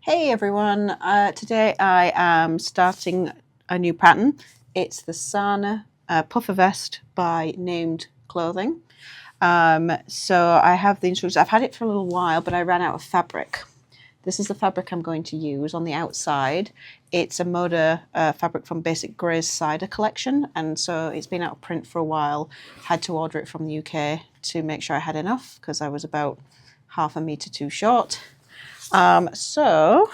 Hey everyone, today I am starting a new pattern. It's the Saana puffer vest by Named Clothing. So I have the instructions. I've had it for a little while, but I ran out of fabric. This is the fabric I'm going to use on the outside. It's a Moda fabric from Basic Grey's Cider collection, and so it's been out of print for a while. Had to order it from the UK to make sure I had enough because I was about half a metre too short. So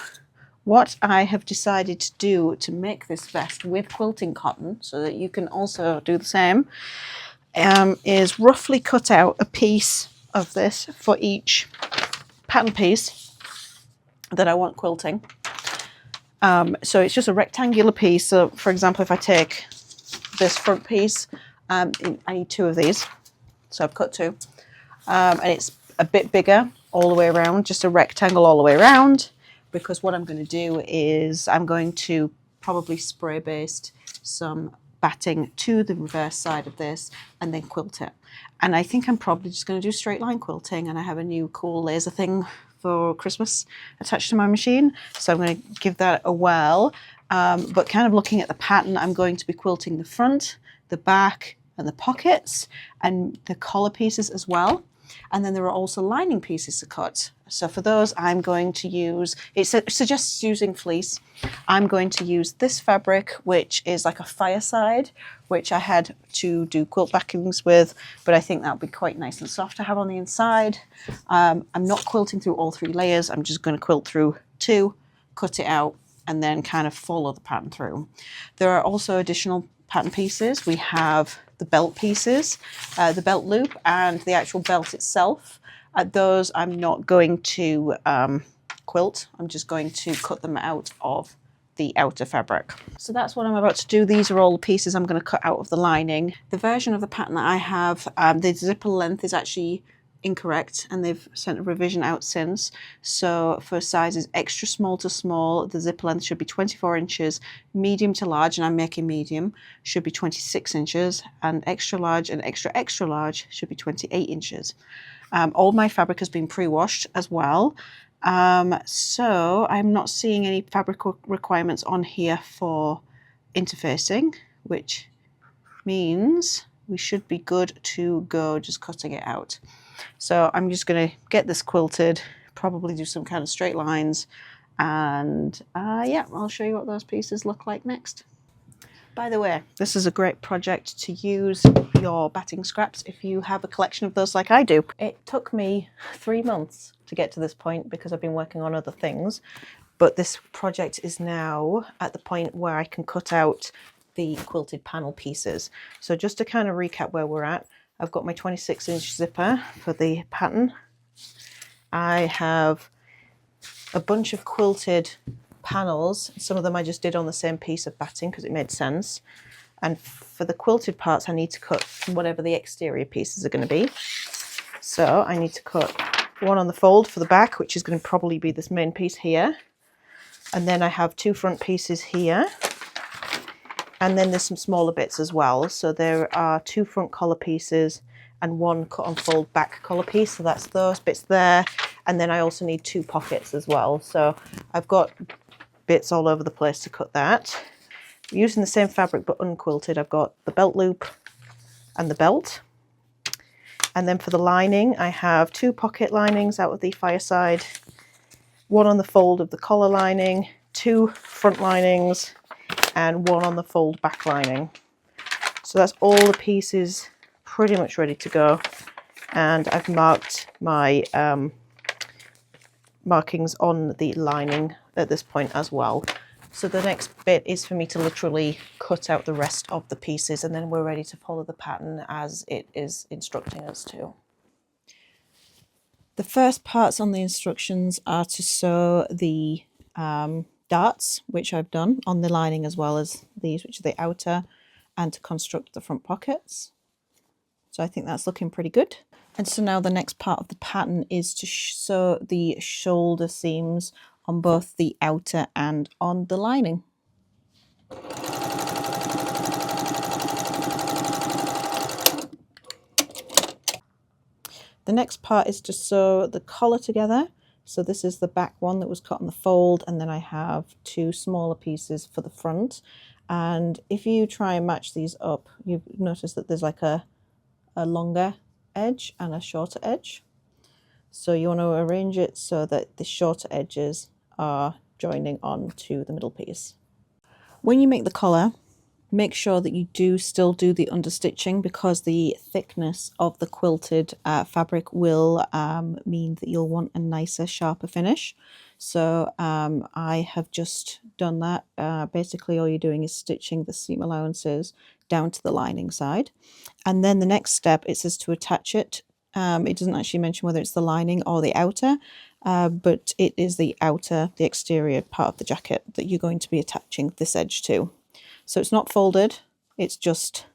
what I have decided to do to make this vest with quilting cotton so that you can also do the same is roughly cut out a piece of this for each pattern piece that I want quilting. So it's just a rectangular piece. So for example, if I take this front piece, I need two of these. So I've cut two. And it's a bit bigger all the way around, just a rectangle all the way around, because what I'm going to do is I'm going to probably spray baste some batting to the reverse side of this and then quilt it. And I think I'm probably just going to do straight line quilting, and I have a new cool laser thing for Christmas attached to my machine, so I'm going to give that a whirl. But kind of looking at the pattern, I'm going to be quilting the front, the back and the pockets and the collar pieces as well. And then there are also lining pieces to cut. So for those, I'm going to use, it suggests using fleece. I'm going to use this fabric, which is like a fireside, which I had to do quilt backings with, but I think that would be quite nice and soft to have on the inside. I'm not quilting through all three layers. I'm just going to quilt through two, cut it out, and then kind of follow the pattern through. There are also additional pattern pieces. We have the belt pieces, the belt loop and the actual belt itself. Those I'm not going to quilt. I'm just going to cut them out of the outer fabric. So that's what I'm about to do. These are all the pieces I'm going to cut out of the lining. The version of the pattern that I have, the zipper length is actually incorrect, and they've sent a revision out since. So for sizes extra small to small, the zipper length should be 24 inches, medium to large, and I'm making medium, should be 26 inches, and extra large and extra extra large should be 28 inches. All my fabric has been pre-washed as well. So I'm not seeing any fabric requirements on here for interfacing, which means we should be good to go just cutting it out. So I'm just going to get this quilted, probably do some kind of straight lines, and yeah, I'll show you what those pieces look like next. By the way, this is a great project to use your batting scraps if you have a collection of those like I do. It took me 3 months to get to this point because I've been working on other things, but this project is now at the point where I can cut out the quilted panel pieces. So just to kind of recap where we're at, I've got my 26-inch zipper for the pattern. I have a bunch of quilted panels. Some of them I just did on the same piece of batting because it made sense. And for the quilted parts, I need to cut whatever the exterior pieces are going to be. So I need to cut one on the fold for the back, which is going to probably be this main piece here. And then I have two front pieces here. And then there's some smaller bits as well. So there are two front collar pieces and one cut on fold back collar piece. So that's those bits there. And then I also need two pockets as well. So I've got bits all over the place to cut that. Using the same fabric but unquilted, I've got the belt loop and the belt. And then for the lining, I have two pocket linings out of the fireside, one on the fold of the collar lining, two front linings, and one on the fold back lining. So that's all the pieces pretty much ready to go. And I've marked my markings on the lining at this point as well. So the next bit is for me to literally cut out the rest of the pieces, and then we're ready to follow the pattern as it is instructing us to. The first parts on the instructions are to sew the darts, which I've done on the lining, as well as these, which are the outer, and to construct the front pockets. So I think that's looking pretty good. And so now the next part of the pattern is to sew the shoulder seams on both the outer and on the lining. The next part is to sew the collar together. So this is the back one that was cut on the fold, and then I have two smaller pieces for the front. And if you try and match these up, you notice that there's like a longer edge and a shorter edge. So you want to arrange it so that the shorter edges are joining on to the middle piece. When you make the collar, make sure that you still do the understitching, because the thickness of the quilted fabric will mean that you'll want a nicer, sharper finish. So I have just done that. Basically all you're doing is stitching the seam allowances down to the lining side. And then the next step, it says to attach it. It doesn't actually mention whether it's the lining or the outer, but it is the outer, the exterior part of the jacket that you're going to be attaching this edge to. So it's not folded, it's just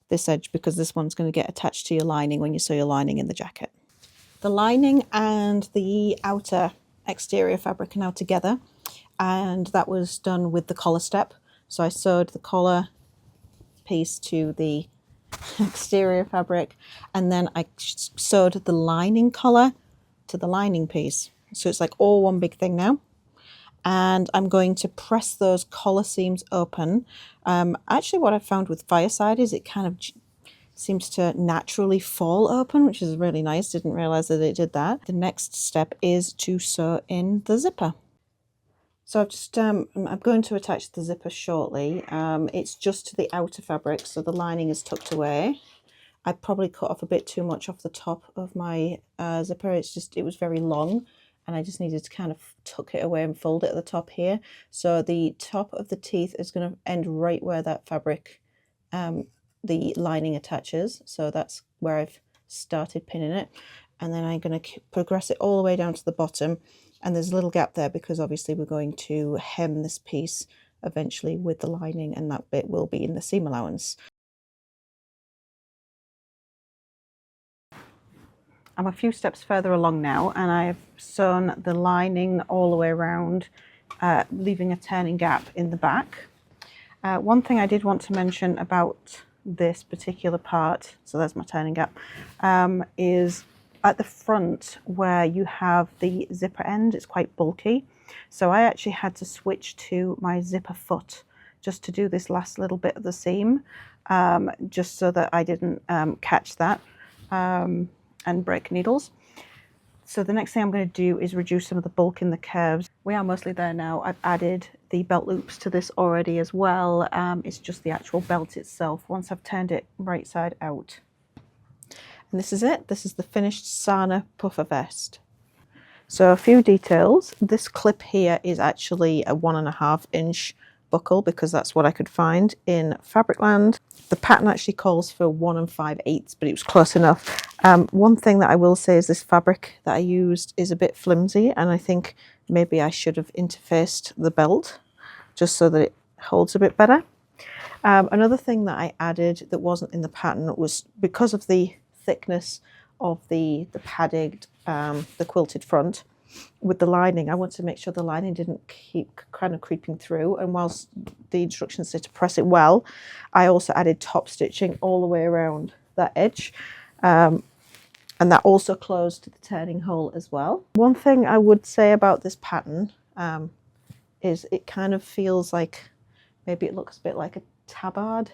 this edge, because this one's going to get attached to your lining when you sew your lining in the jacket. The lining and the outer exterior fabric are now together, and that was done with the collar step. So I sewed the collar piece to the exterior fabric, and then I sewed the lining collar to the lining piece. So it's like all one big thing now. And I'm going to press those collar seams open. Actually, what I found with Fireside is it kind of seems to naturally fall open, which is really nice. Didn't realize that it did that. The next step is to sew in the zipper. So I've just, I'm going to attach the zipper shortly. It's just to the outer fabric, so the lining is tucked away. I probably cut off a bit too much off the top of my zipper. It was very long, and I just needed to kind of tuck it away and fold it at the top here. So the top of the teeth is going to end right where that fabric, the lining attaches. So that's where I've started pinning it. And then I'm going to progress it all the way down to the bottom. And there's a little gap there because obviously we're going to hem this piece eventually with the lining, and that bit will be in the seam allowance. I'm a few steps further along now, and I've sewn the lining all the way around, leaving a turning gap in the back. One thing I did want to mention about this particular part, so there's my turning gap, is at the front where you have the zipper end, it's quite bulky. So I actually had to switch to my zipper foot just to do this last little bit of the seam, just so that I didn't catch that. And break needles. So the next thing I'm going to do is reduce some of the bulk in the curves. We are mostly there now. I've added the belt loops to this already as well. It's just the actual belt itself once I've turned it right side out. And this is it. This is the finished Saana puffer vest. So a few details. This clip here is actually a 1.5 inch buckle, because that's what I could find in Fabricland. The pattern actually calls for 1 5/8, but it was close enough. One thing that I will say is this fabric that I used is a bit flimsy, and I think maybe I should have interfaced the belt just so that it holds a bit better. Another thing that I added that wasn't in the pattern was, because of the thickness of the padded, the quilted front, with the lining, I want to make sure the lining didn't keep kind of creeping through, and whilst the instructions say to press it well, I also added top stitching all the way around that edge, and that also closed the turning hole as well. One thing I would say about this pattern is it kind of feels like, maybe it looks a bit like a tabard,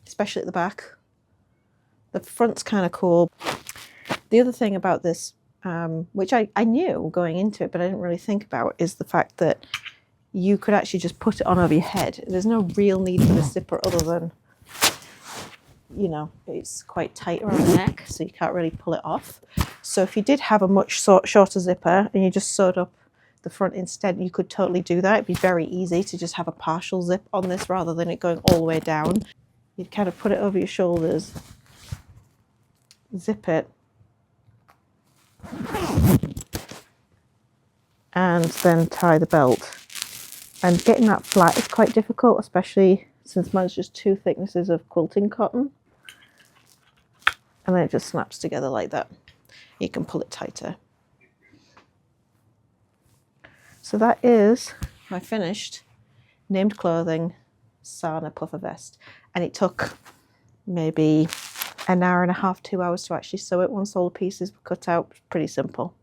especially at the back. The front's kind of cool. The other thing about this, which I knew going into it, but I didn't really think about, is the fact that you could actually just put it on over your head. There's no real need for the zipper other than, you know, it's quite tight around the neck, so you can't really pull it off. So if you did have a much shorter zipper and you just sewed up the front instead, you could totally do that. It'd be very easy to just have a partial zip on this rather than it going all the way down. You'd kind of put it over your shoulders, zip it, and then tie the belt. And getting that flat is quite difficult, especially since mine's just 2 thicknesses of quilting cotton. And then it just snaps together like that. You can pull it tighter. So that is my finished named clothing Saana puffer vest. And it took maybe 1.5 hours, 2 hours to actually sew it once all the pieces were cut out. Pretty simple.